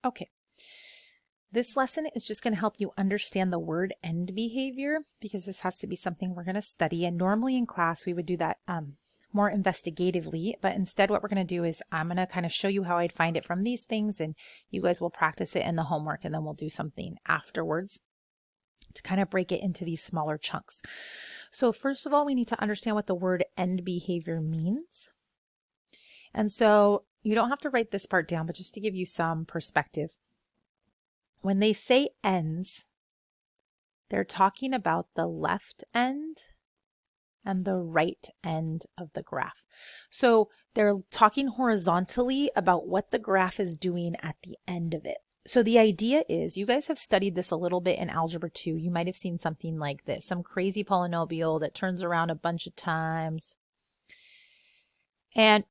Okay, this lesson is just going to help you understand the word end behavior because this has to be something we're going to study. And normally in class, we would do that more investigatively. But instead, what we're going to do is I'm going to kind of show you how I'd find it from these things, and you guys will practice it in the homework, and then we'll do something afterwards to kind of break it into these smaller chunks. So first of all, we need to understand what the word end behavior means. And so you don't have to write this part down, but just to give you some perspective. When they say ends, they're talking about the left end and the right end of the graph. So they're talking horizontally about what the graph is doing at the end of it. So the idea is, you guys have studied this a little bit in Algebra 2. You might have seen something like this, some crazy polynomial that turns around a bunch of times. And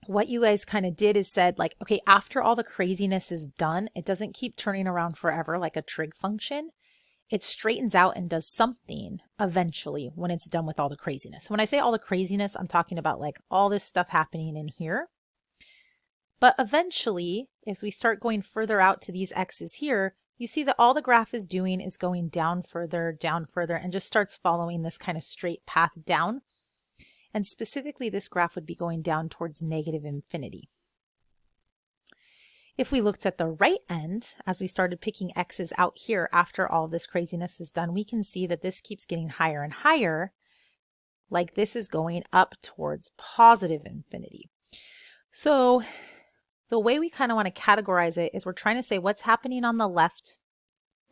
what you guys kind of did is said, like, okay, after all the craziness is done, it doesn't keep turning around forever like a trig function. It straightens out and does something eventually when it's done with all the craziness. When I say all the craziness, I'm talking about like all this stuff happening in here. But eventually, as we start going further out to these x's here, you see that all the graph is doing is going down further, and just starts following this kind of straight path down. And specifically, this graph would be going down towards negative infinity. If we looked at the right end, as we started picking x's out here after all this craziness is done, we can see that this keeps getting higher and higher, like this is going up towards positive infinity. So the way we kind of want to categorize it is we're trying to say what's happening on the left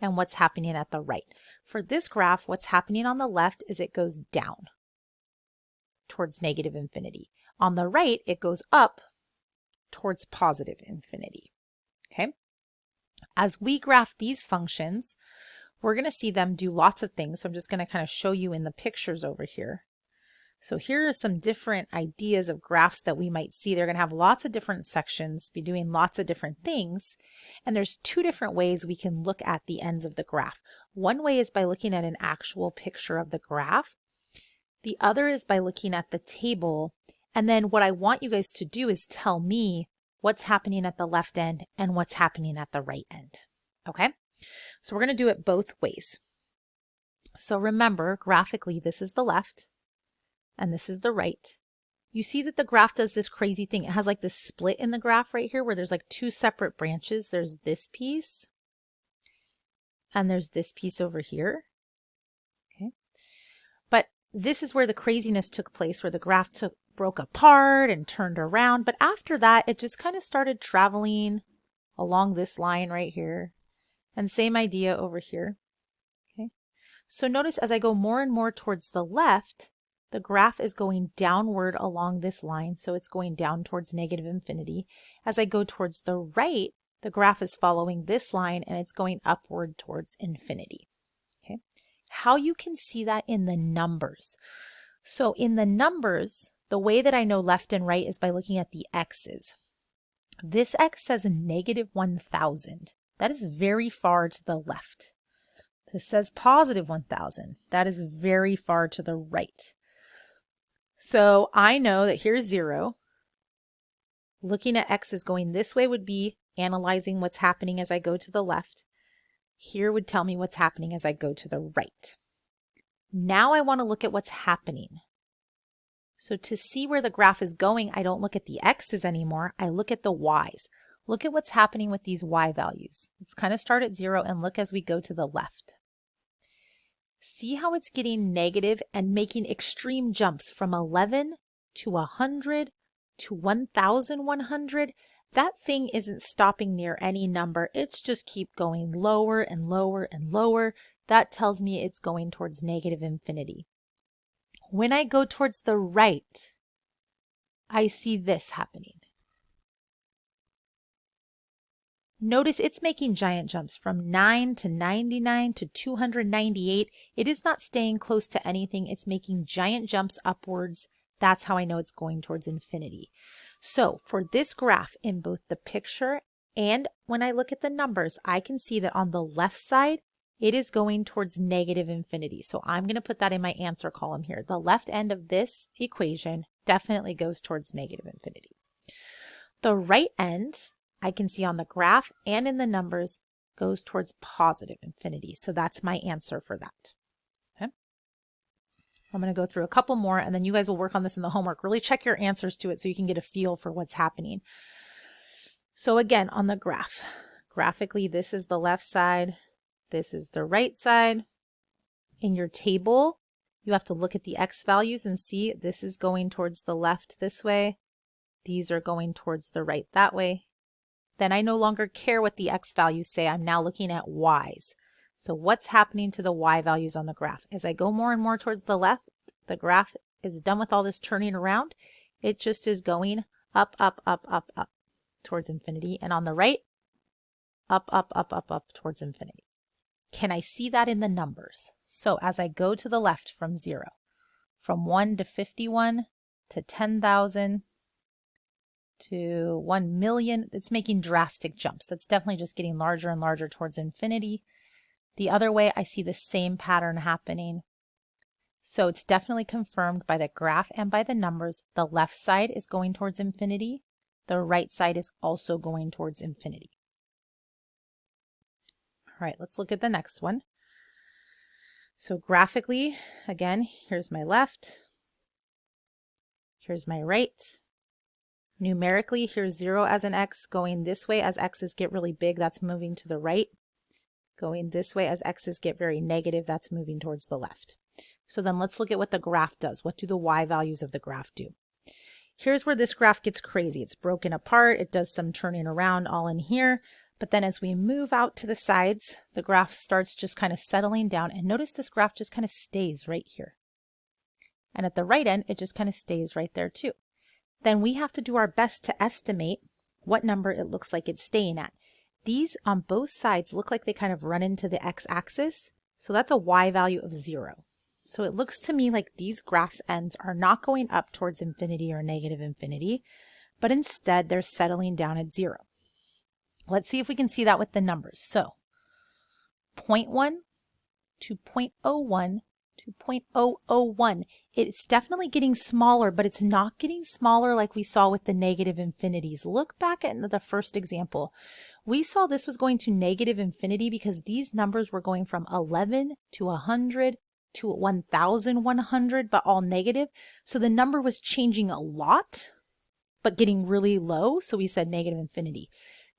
and what's happening at the right. For this graph, what's happening on the left is it goes down towards negative infinity. On the right, it goes up towards positive infinity. Okay. As we graph these functions, we're going to see them do lots of things. So I'm just going to kind of show you in the pictures over here. So here are some different ideas of graphs that we might see. They're going to have lots of different sections, be doing lots of different things. And there's two different ways we can look at the ends of the graph. One way is by looking at an actual picture of the graph. The other is by looking at the table. And then what I want you guys to do is tell me what's happening at the left end and what's happening at the right end. Okay? So we're going to do it both ways. So remember, graphically, this is the left and this is the right. You see that the graph does this crazy thing. It has like this split in the graph right here where there's like two separate branches. There's this piece and there's this piece over here. Okay. But this is where the craziness took place, where the graph broke apart and turned around. But after that, it just kind of started traveling along this line right here. And same idea over here. Okay. So notice as I go more and more towards the left, the graph is going downward along this line. So it's going down towards negative infinity. As I go towards the right, the graph is following this line and it's going upward towards infinity. Okay. How you can see that in the numbers. So in the numbers, the way that I know left and right is by looking at the x's. This x says negative 1,000. That is very far to the left. This says positive 1,000. That is very far to the right. So I know that here's 0. Looking at x's going this way would be analyzing what's happening as I go to the left. Here would tell me what's happening as I go to the right. Now I want to look at what's happening. So to see where the graph is going, I don't look at the x's anymore. I look at the y's. Look at what's happening with these y values. Let's kind of start at 0 and look as we go to the left. See how it's getting negative and making extreme jumps from 11 to 100 to 1,100. That thing isn't stopping near any number. It's just keep going lower and lower and lower. That tells me it's going towards negative infinity. When I go towards the right, I see this happening. Notice it's making giant jumps from 9 to 99 to 298. It is not staying close to anything. It's making giant jumps upwards. That's how I know it's going towards infinity. So for this graph in both the picture and when I look at the numbers, I can see that on the left side, it is going towards negative infinity. So I'm going to put that in my answer column here. The left end of this equation definitely goes towards negative infinity. The right end I can see on the graph and in the numbers goes towards positive infinity. So that's my answer for that. Okay. I'm going to go through a couple more and then you guys will work on this in the homework. Really check your answers to it so you can get a feel for what's happening. So again, on the graph, graphically, this is the left side. This is the right side. In your table, you have to look at the x values and see this is going towards the left this way. These are going towards the right that way. Then I no longer care what the x values say. I'm now looking at y's. So what's happening to the y values on the graph? As I go more and more towards the left, the graph is done with all this turning around. It just is going up, up, up, up, up towards infinity. And on the right, up, up, up, up, up towards infinity. Can I see that in the numbers? So as I go to the left from 0, from 1 to 51 to 10,000 to 1 million, it's making drastic jumps. That's definitely just getting larger and larger towards infinity. The other way, I see the same pattern happening. So it's definitely confirmed by the graph and by the numbers. The left side is going towards infinity. The right side is also going towards infinity. All right, let's look at the next one. So graphically, again, here's my left. Here's my right. Numerically, here's 0 as an x going this way as x's get really big. That's moving to the right. Going this way as x's get very negative. That's moving towards the left. So then let's look at what the graph does. What do the y values of the graph do? Here's where this graph gets crazy. It's broken apart. It does some turning around all in here. But then as we move out to the sides, the graph starts just kind of settling down. And notice this graph just kind of stays right here. And at the right end, it just kind of stays right there too. Then we have to do our best to estimate what number it looks like it's staying at. These on both sides look like they kind of run into the x-axis. So that's a y value of 0. So it looks to me like these graphs' ends are not going up towards infinity or negative infinity, but instead they're settling down at 0. Let's see if we can see that with the numbers. So 0.1 to 0.01 to 0.001. It's definitely getting smaller, but it's not getting smaller like we saw with the negative infinities. Look back at the first example. We saw this was going to negative infinity because these numbers were going from 11 to 100 to 1,100, but all negative. So the number was changing a lot, but getting really low. So we said negative infinity.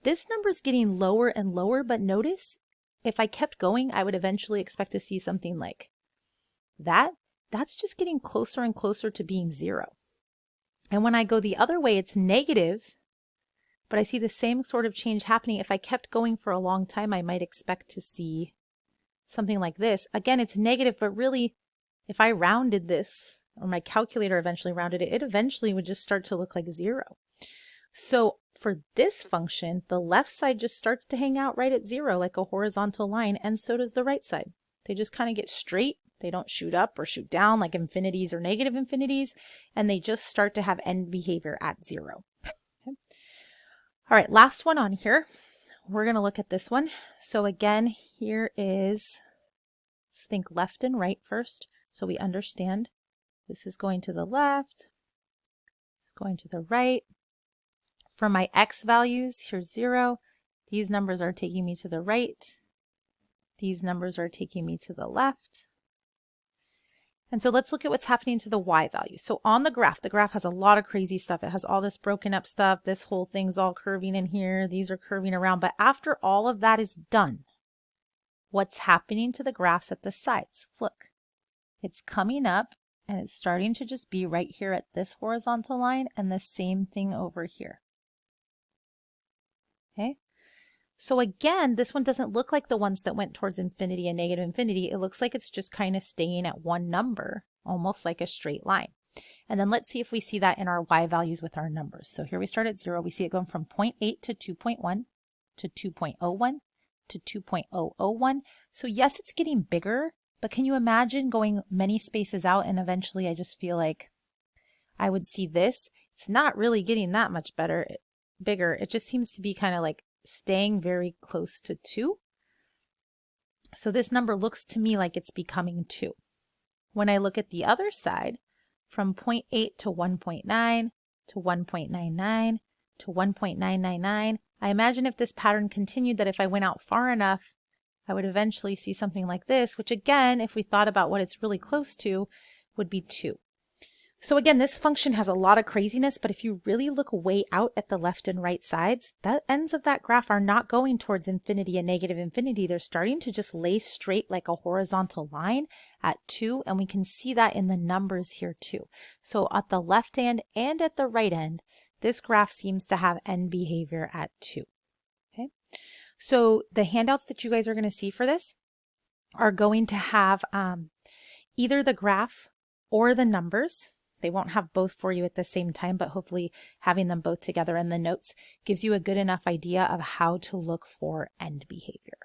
This number is getting lower and lower, but notice if I kept going, I would eventually expect to see something like that. That's just getting closer and closer to being 0. And when I go the other way, it's negative, but I see the same sort of change happening. If I kept going for a long time, I might expect to see something like this. Again, it's negative, but really, if I rounded this, or my calculator eventually rounded it, it eventually would just start to look like 0. So for this function, the left side just starts to hang out right at 0 like a horizontal line, and so does the right side. They just kind of get straight. They don't shoot up or shoot down like infinities or negative infinities, and they just start to have end behavior at 0. Okay. All right, last one on here. We're going to look at this one. So again, here is, let's think left and right first so we understand. This is going to the left. It's going to the right. For my x values, here's 0. These numbers are taking me to the right. These numbers are taking me to the left. And so let's look at what's happening to the y value. So on the graph has a lot of crazy stuff. It has all this broken up stuff. This whole thing's all curving in here. These are curving around. But after all of that is done, what's happening to the graphs at the sides? Look, it's coming up and it's starting to just be right here at this horizontal line, and the same thing over here. Okay. So again, this one doesn't look like the ones that went towards infinity and negative infinity. It looks like it's just kind of staying at one number, almost like a straight line. And then let's see if we see that in our y values with our numbers. So here we start at 0. We see it going from 0.8 to 2.1 to 2.01 to 2.001. So yes, it's getting bigger, but can you imagine going many spaces out and eventually I just feel like I would see this? It's not really getting that much bigger. It just seems to be kind of like staying very close to 2. So this number looks to me like it's becoming 2. When I look at the other side, from 0.8 to 1.9 to 1.99 to 1.999, I imagine if this pattern continued, that if I went out far enough, I would eventually see something like this, which again, if we thought about what it's really close to, would be 2. So again, this function has a lot of craziness, but if you really look way out at the left and right sides, the ends of that graph are not going towards infinity and negative infinity. They're starting to just lay straight like a horizontal line at 2, and we can see that in the numbers here too. So at the left end and at the right end, this graph seems to have end behavior at 2. Okay, so the handouts that you guys are going to see for this are going to have either the graph or the numbers. They won't have both for you at the same time, but hopefully having them both together in the notes gives you a good enough idea of how to look for end behavior.